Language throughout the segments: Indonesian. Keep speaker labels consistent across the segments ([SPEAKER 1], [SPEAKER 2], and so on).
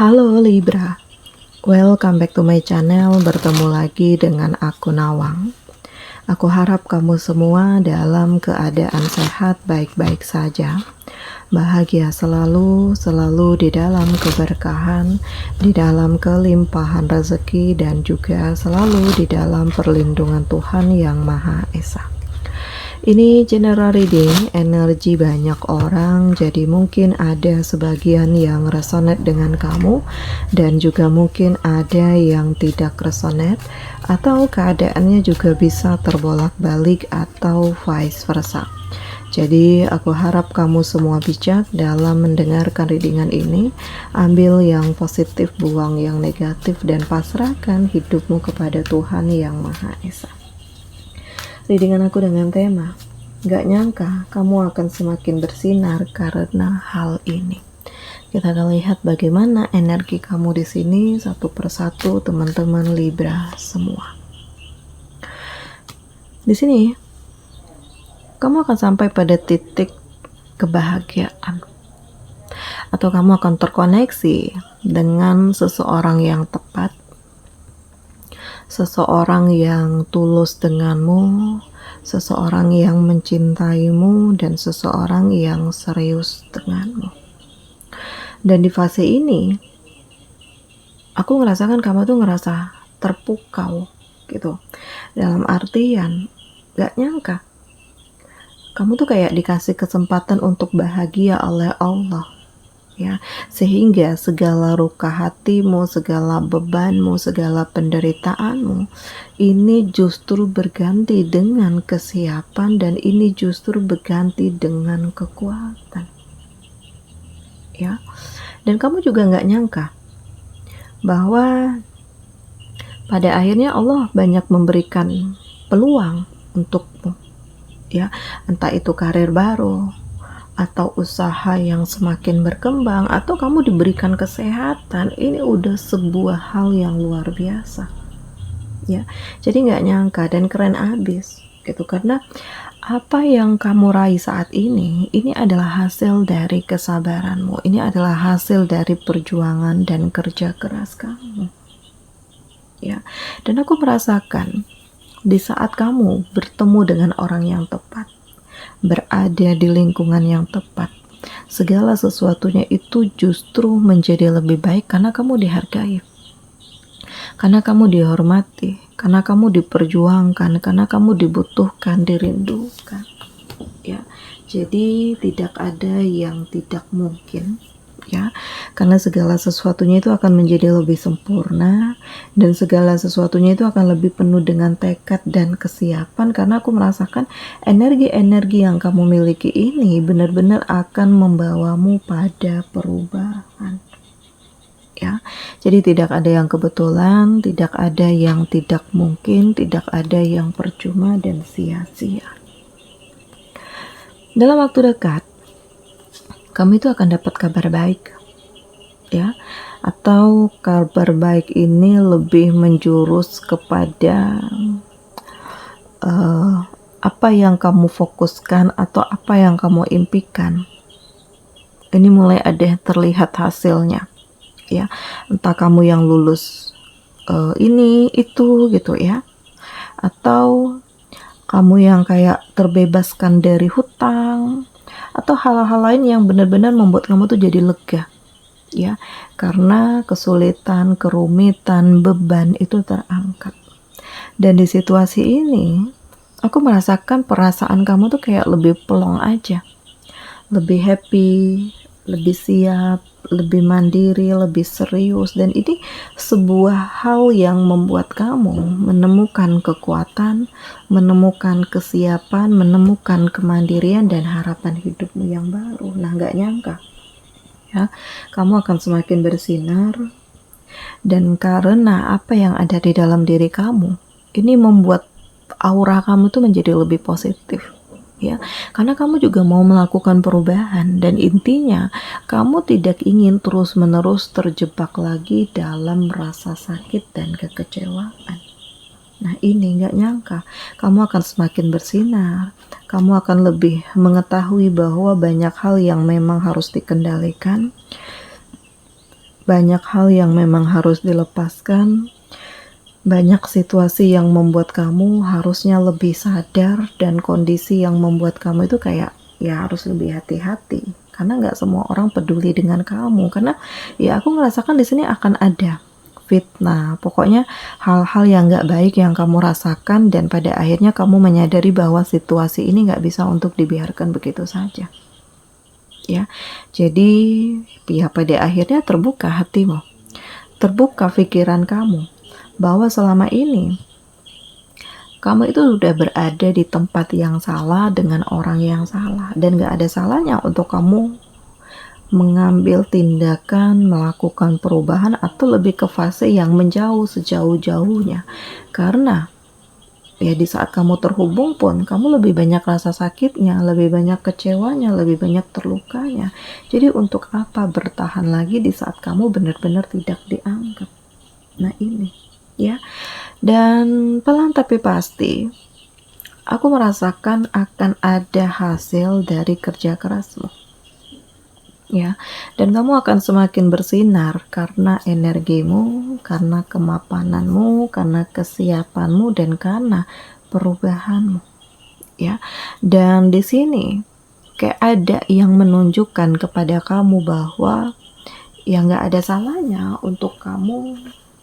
[SPEAKER 1] Halo Libra, welcome back to my channel. Bertemu lagi dengan aku Nawang. Aku harap kamu semua dalam keadaan sehat, baik-baik saja, bahagia selalu di dalam keberkahan, di dalam kelimpahan rezeki, dan juga selalu di dalam perlindungan Tuhan Yang Maha Esa. Ini general reading energi banyak orang, jadi mungkin ada sebagian yang resonate dengan kamu dan juga mungkin ada yang tidak resonate, atau keadaannya juga bisa terbolak-balik atau vice versa. Jadi aku harap kamu semua bijak dalam mendengarkan readingan ini. Ambil yang positif, buang yang negatif, dan pasrahkan hidupmu kepada Tuhan Yang Maha Esa. Readingan aku dengan tema, gak nyangka kamu akan semakin bersinar karena hal ini. Kita akan lihat bagaimana energi kamu di sini satu persatu, teman-teman Libra semua. Di sini kamu akan sampai pada titik kebahagiaan, atau kamu akan terkoneksi dengan seseorang yang tepat, seseorang yang tulus denganmu, seseorang yang mencintaimu, dan seseorang yang serius denganmu. Dan di fase ini aku ngerasakan kamu tuh ngerasa terpukau gitu, dalam artian gak nyangka kamu tuh kayak dikasih kesempatan untuk bahagia oleh Allah, ya, sehingga segala luka hatimu, segala bebanmu, segala penderitaanmu ini justru berganti dengan kesiapan, dan ini justru berganti dengan kekuatan, ya. Dan kamu juga nggak nyangka bahwa pada akhirnya Allah banyak memberikan peluang untukmu, ya, entah itu karir baru, atau usaha yang semakin berkembang, atau kamu diberikan kesehatan. Ini udah sebuah hal yang luar biasa, ya. Jadi nggak nyangka dan keren abis gitu, karena apa yang kamu raih saat ini adalah hasil dari kesabaranmu, ini adalah hasil dari perjuangan dan kerja keras kamu, ya. Dan aku merasakan di saat kamu bertemu dengan orang yang tepat, berada di lingkungan yang tepat, segala sesuatunya itu justru menjadi lebih baik karena kamu dihargai, karena kamu dihormati, karena kamu diperjuangkan, karena kamu dibutuhkan, dirindukan, ya. Jadi tidak ada yang tidak mungkin, ya, karena segala sesuatunya itu akan menjadi lebih sempurna, dan segala sesuatunya itu akan lebih penuh dengan tekad dan kesiapan, karena aku merasakan energi-energi yang kamu miliki ini benar-benar akan membawamu pada perubahan, ya. Jadi tidak ada yang kebetulan, tidak ada yang tidak mungkin, tidak ada yang percuma dan sia-sia. Dalam waktu dekat kamu itu akan dapat kabar baik, ya, atau kabar baik ini lebih menjurus kepada apa yang kamu fokuskan atau apa yang kamu impikan. Ini mulai ada terlihat hasilnya, ya. Entah kamu yang lulus ini itu gitu, ya, atau kamu yang kayak terbebaskan dari hutang, atau hal-hal lain yang benar-benar membuat kamu tuh jadi lega, ya, karena kesulitan, kerumitan, beban itu terangkat. Dan di situasi ini aku merasakan perasaan kamu tuh kayak lebih plong aja, lebih happy, lebih siap, lebih mandiri, lebih serius. Dan ini sebuah hal yang membuat kamu menemukan kekuatan, menemukan kesiapan, menemukan kemandirian dan harapan hidupmu yang baru. Nah, gak nyangka, ya, kamu akan semakin bersinar. Dan karena apa yang ada di dalam diri kamu ini membuat aura kamu tuh menjadi lebih positif, ya, karena kamu juga mau melakukan perubahan, dan intinya kamu tidak ingin terus-menerus terjebak lagi dalam rasa sakit dan kekecewaan. Nah, ini gak nyangka kamu akan semakin bersinar, kamu akan lebih mengetahui bahwa banyak hal yang memang harus dikendalikan, banyak hal yang memang harus dilepaskan, banyak situasi yang membuat kamu harusnya lebih sadar, dan kondisi yang membuat kamu itu kayak ya harus lebih hati-hati, karena nggak semua orang peduli dengan kamu. Karena ya aku ngerasakan di sini akan ada fitnah, pokoknya hal-hal yang nggak baik yang kamu rasakan, dan pada akhirnya kamu menyadari bahwa situasi ini nggak bisa untuk dibiarkan begitu saja. Ya, jadi ya pada akhirnya terbuka hatimu, terbuka pikiran kamu, bahwa selama ini kamu itu sudah berada di tempat yang salah dengan orang yang salah, dan gak ada salahnya untuk kamu mengambil tindakan, melakukan perubahan, atau lebih ke fase yang menjauh sejauh-jauhnya. Karena ya di saat kamu terhubung pun, kamu lebih banyak rasa sakitnya, lebih banyak kecewanya, lebih banyak terlukanya. Jadi untuk apa bertahan lagi di saat kamu benar-benar tidak dianggap? Nah ini ya. Dan pelan tapi pasti aku merasakan akan ada hasil dari kerja kerasmu, ya. Dan kamu akan semakin bersinar karena energimu, karena kemapananmu, karena kesiapanmu, dan karena perubahanmu, ya. Dan di sini kayak ada yang menunjukkan kepada kamu bahwa ya nggak ada salahnya untuk kamu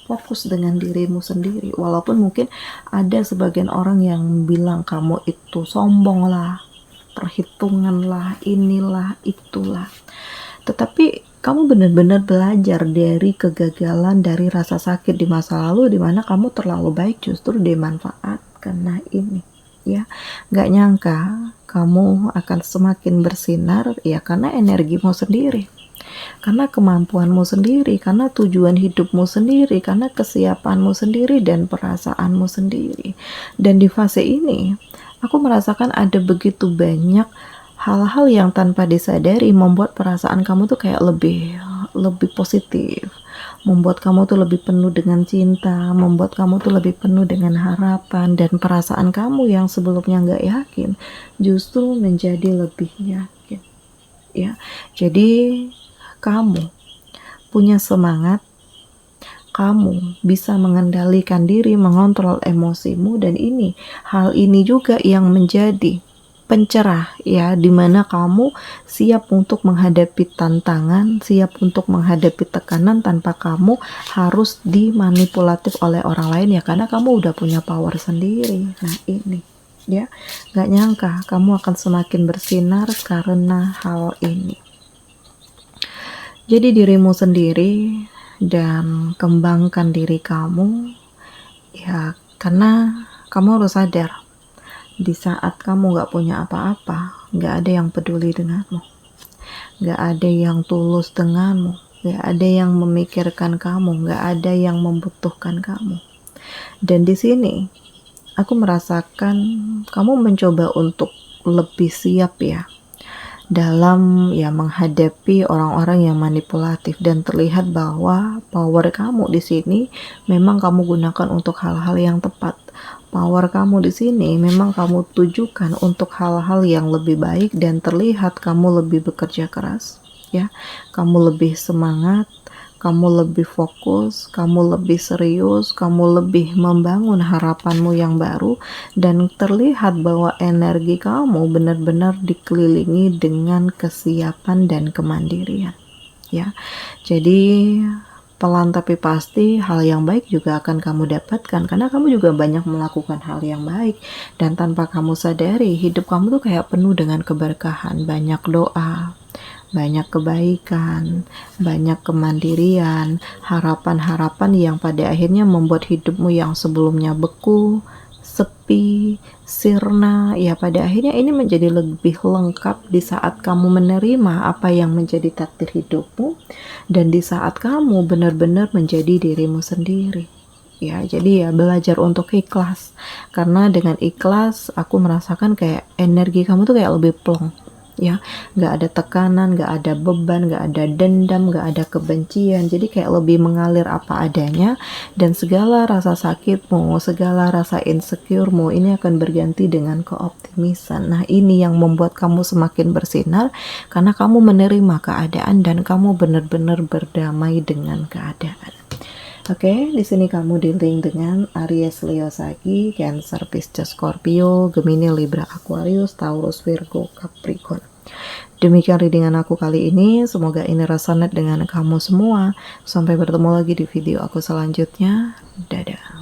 [SPEAKER 1] fokus dengan dirimu sendiri. Walaupun mungkin ada sebagian orang yang bilang kamu itu sombong lah, perhitungan lah, inilah, itulah. Tetapi kamu benar-benar belajar dari kegagalan, dari rasa sakit di masa lalu, di mana kamu terlalu baik justru dimanfaatkan. Nah ini ya, gak nyangka kamu akan semakin bersinar ya karena energimu sendiri, karena kemampuanmu sendiri, karena tujuan hidupmu sendiri, karena kesiapanmu sendiri, dan perasaanmu sendiri. Dan di fase ini aku merasakan ada begitu banyak hal-hal yang tanpa disadari membuat perasaan kamu tuh kayak lebih positif, membuat kamu tuh lebih penuh dengan cinta, membuat kamu tuh lebih penuh dengan harapan, dan perasaan kamu yang sebelumnya nggak yakin justru menjadi lebih yakin, ya. Jadi kamu punya semangat, kamu bisa mengendalikan diri, mengontrol emosimu, dan hal ini juga yang menjadi pencerah ya, dimana kamu siap untuk menghadapi tantangan, siap untuk menghadapi tekanan tanpa kamu harus dimanipulatif oleh orang lain ya, karena kamu udah punya power sendiri. Nah ini ya, gak nyangka kamu akan semakin bersinar karena hal ini. Jadi dirimu sendiri dan kembangkan diri kamu ya, karena kamu harus sadar di saat kamu gak punya apa-apa, gak ada yang peduli denganmu, gak ada yang tulus denganmu, gak ada yang memikirkan kamu, gak ada yang membutuhkan kamu. Dan di sini aku merasakan kamu mencoba untuk lebih siap ya dalam ya menghadapi orang-orang yang manipulatif, dan terlihat bahwa power kamu di sini memang kamu gunakan untuk hal-hal yang tepat. Power kamu di sini memang kamu tujukan untuk hal-hal yang lebih baik, dan terlihat kamu lebih bekerja keras ya. Kamu lebih semangat, kamu lebih fokus, kamu lebih serius, kamu lebih membangun harapanmu yang baru, dan terlihat bahwa energi kamu benar-benar dikelilingi dengan kesiapan dan kemandirian ya. Jadi pelan tapi pasti hal yang baik juga akan kamu dapatkan, karena kamu juga banyak melakukan hal yang baik, dan tanpa kamu sadari hidup kamu tuh kayak penuh dengan keberkahan, banyak doa, banyak kebaikan, banyak kemandirian, harapan-harapan yang pada akhirnya membuat hidupmu yang sebelumnya beku, sepi, sirna, ya pada akhirnya ini menjadi lebih lengkap di saat kamu menerima apa yang menjadi takdir hidupmu, dan di saat kamu benar-benar menjadi dirimu sendiri. Ya, jadi ya belajar untuk ikhlas, karena dengan ikhlas aku merasakan kayak energi kamu tuh kayak lebih plong, ya, nggak ada tekanan, nggak ada beban, nggak ada dendam, nggak ada kebencian. Jadi kayak lebih mengalir apa adanya, dan segala rasa sakitmu, segala rasa insecure-mu ini akan berganti dengan keoptimisan. Nah, ini yang membuat kamu semakin bersinar karena kamu menerima keadaan dan kamu benar-benar berdamai dengan keadaan. Oke, di sini kamu di-link dengan Aries, Leo, Sagi, Cancer, Pisces, Scorpio, Gemini, Libra, Aquarius, Taurus, Virgo, Capricorn. Demikian readingan aku kali ini, semoga ini resonate dengan kamu semua. Sampai bertemu lagi di video aku selanjutnya. Dadah.